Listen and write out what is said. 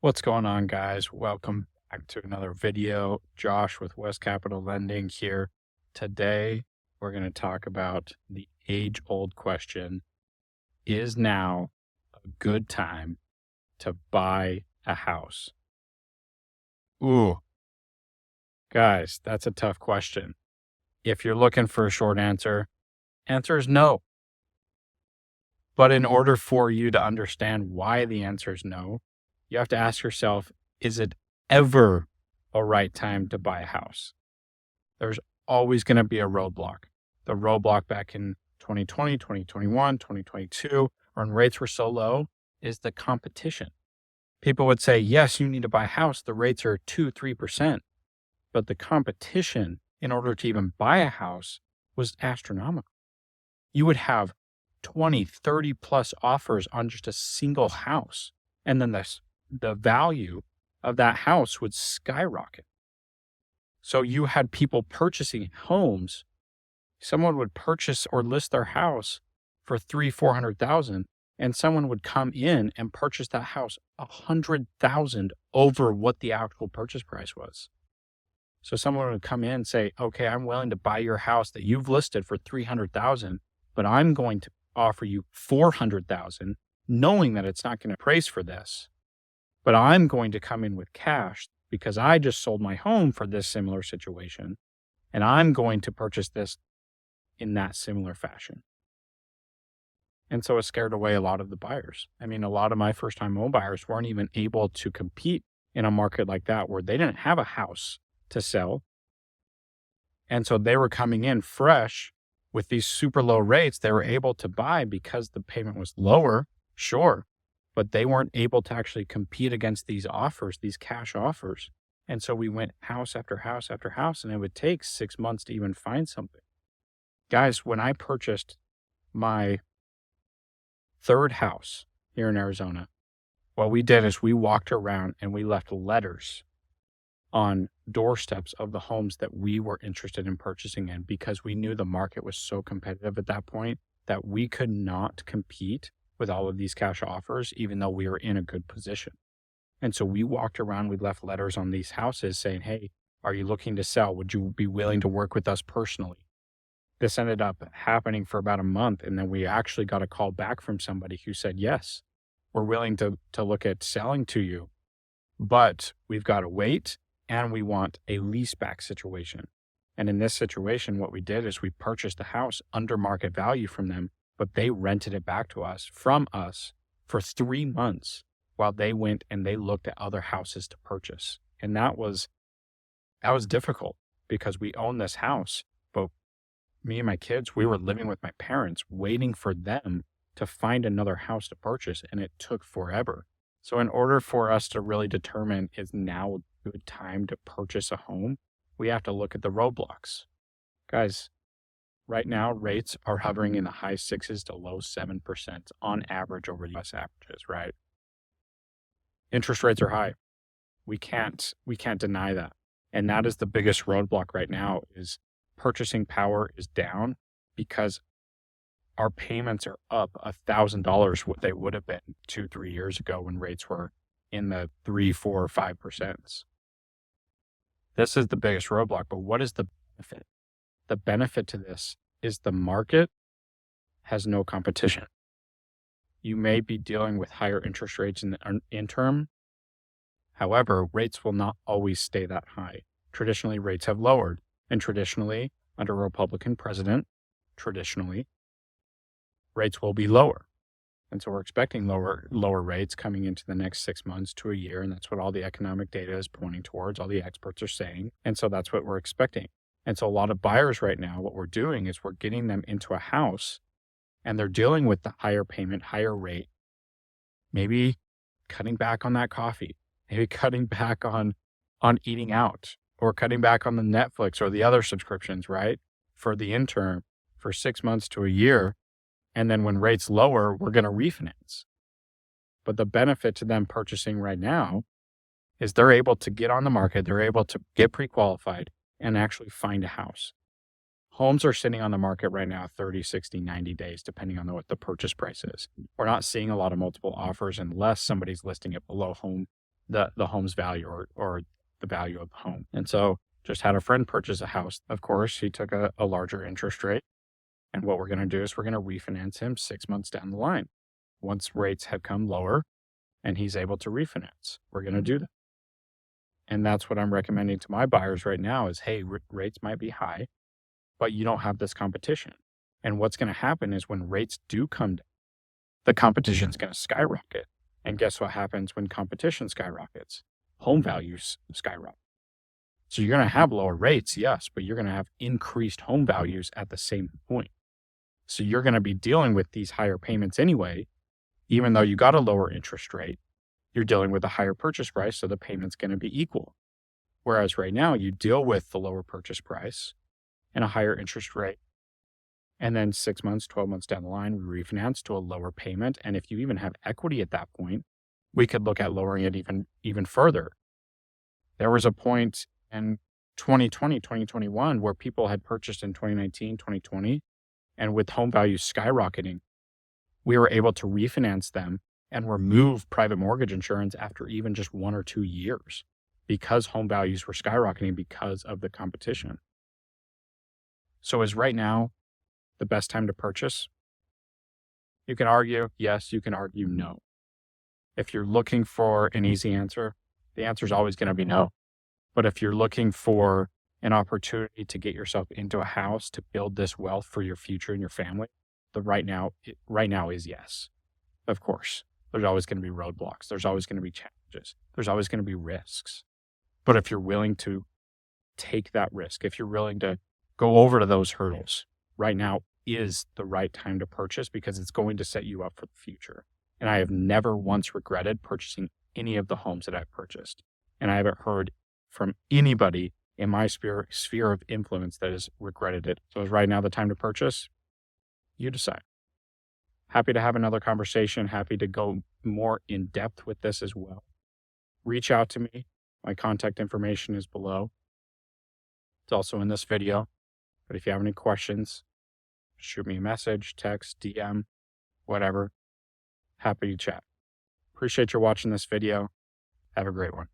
What's going on, guys? Welcome back to another video. Josh with West Capital Lending here. Today, we're going to talk about the age-old question: is now a good time to buy a house? Ooh, guys, that's a tough question. If you're looking for a short answer is no. But in order for you to understand why the answer is no, you have to ask yourself, is it ever a right time to buy a house? There's always going to be a roadblock. The roadblock back in 2020, 2021, 2022, when rates were so low, is the competition. People would say, yes, you need to buy a house. The rates are 2, 3%. But the competition in order to even buy a house was astronomical. You would have 20, 30 plus offers on just a single house. And then the value of that house would skyrocket. So you had people purchasing homes. Someone would purchase or list their house for 300,000-400,000, and someone would come in and purchase that house 100,000 over what the actual purchase price was. So someone would come in and say, okay, I'm willing to buy your house that you've listed for 300,000, but I'm going to offer you 400,000, knowing that it's not going to price for this. But I'm going to come in with cash because I just sold my home for this similar situation, and I'm going to purchase this in that similar fashion. And so it scared away a lot of the buyers. I mean, a lot of my first-time home buyers weren't even able to compete in a market like that where they didn't have a house to sell. And so they were coming in fresh with these super low rates. They were able to buy because the payment was lower, sure, but they weren't able to actually compete against these offers, these cash offers. And so we went house after house after house, and it would take 6 months to even find something. Guys, when I purchased my third house here in Arizona, what we did is we walked around and we left letters on doorsteps of the homes that we were interested in purchasing in, because we knew the market was so competitive at that point that we could not compete with all of these cash offers, even though we were in a good position. And so we walked around, we left letters on these houses saying, hey, are you looking to sell? Would you be willing to work with us personally? This ended up happening for about a month. And then we actually got a call back from somebody who said, yes, we're willing to look at selling to you, but we've got to wait, and we want a lease back situation. And in this situation, what we did is we purchased the house under market value from them, but they rented it back to us from us for 3 months while they went and they looked at other houses to purchase. And that was difficult because we owned this house, but me and my kids, we were living with my parents waiting for them to find another house to purchase, and it took forever. So in order for us to really determine is now a good time to purchase a home, we have to look at the roadblocks. Guys, right now, rates are hovering in the high 6s to low 7% on average over the US averages, right? Interest rates are high. We can't deny that. And that is the biggest roadblock right now, is purchasing power is down because our payments are up $1,000 what they would have been 2-3 years ago when rates were in the 3, 4, 5%. This is the biggest roadblock, but what is the benefit? The benefit to this is the market has no competition. You may be dealing with higher interest rates in the interim. However, rates will not always stay that high. Traditionally, rates have lowered, and traditionally, under a Republican president, rates will be lower. And so we're expecting lower rates coming into the next 6 months to a year. And that's what all the economic data is pointing towards. All the experts are saying. And so that's what we're expecting. And so a lot of buyers right now, what we're doing is we're getting them into a house, and they're dealing with the higher payment, higher rate, maybe cutting back on that coffee, maybe cutting back on eating out, or cutting back on the Netflix or the other subscriptions, right? For the interim, for 6 months to a year. And then when rates lower, we're going to refinance. But the benefit to them purchasing right now is they're able to get on the market, they're able to get pre-qualified and actually find a house. Homes are sitting on the market right now 30, 60, 90 days, depending on what the purchase price is. We're not seeing a lot of multiple offers unless somebody's listing it below home the home's value or the value of the home. And so just had a friend purchase a house. Of course, he took a larger interest rate. And what we're going to do is we're going to refinance him 6 months down the line. Once rates have come lower and he's able to refinance, we're going to do that. And that's what I'm recommending to my buyers right now is, hey, rates might be high, but you don't have this competition. And what's going to happen is when rates do come down, the competition is going to skyrocket. And guess what happens when competition skyrockets? Home values skyrocket. So you're going to have lower rates, yes, but you're going to have increased home values at the same point. So you're going to be dealing with these higher payments anyway, even though you got a lower interest rate, you're dealing with a higher purchase price, so the payment's going to be equal. Whereas right now you deal with the lower purchase price and a higher interest rate. And then 6 months, 12 months down the line, we refinance to a lower payment. And if you even have equity at that point, we could look at lowering it even further. There was a point in 2020, 2021, where people had purchased in 2019, 2020, and with home values skyrocketing, we were able to refinance them and remove private mortgage insurance after even just 1 or 2 years because home values were skyrocketing because of the competition. So is right now the best time to purchase? You can argue yes, you can argue no. If you're looking for an easy answer, the answer is always going to be no. But if you're looking for an opportunity to get yourself into a house to build this wealth for your future and your family, right now is yes. Of course, there's always going to be roadblocks. There's always going to be challenges. There's always going to be risks. But if you're willing to take that risk, if you're willing to go over to those hurdles, right now is the right time to purchase because it's going to set you up for the future. And I have never once regretted purchasing any of the homes that I've purchased. And I haven't heard from anybody in my sphere of influence that has regretted it. So is right now the time to purchase? You decide. Happy to have another conversation. Happy to go more in depth with this as well. Reach out to me. My contact information is below. It's also in this video. But if you have any questions, shoot me a message, text, DM, whatever. Happy to chat. Appreciate you watching this video. Have a great one.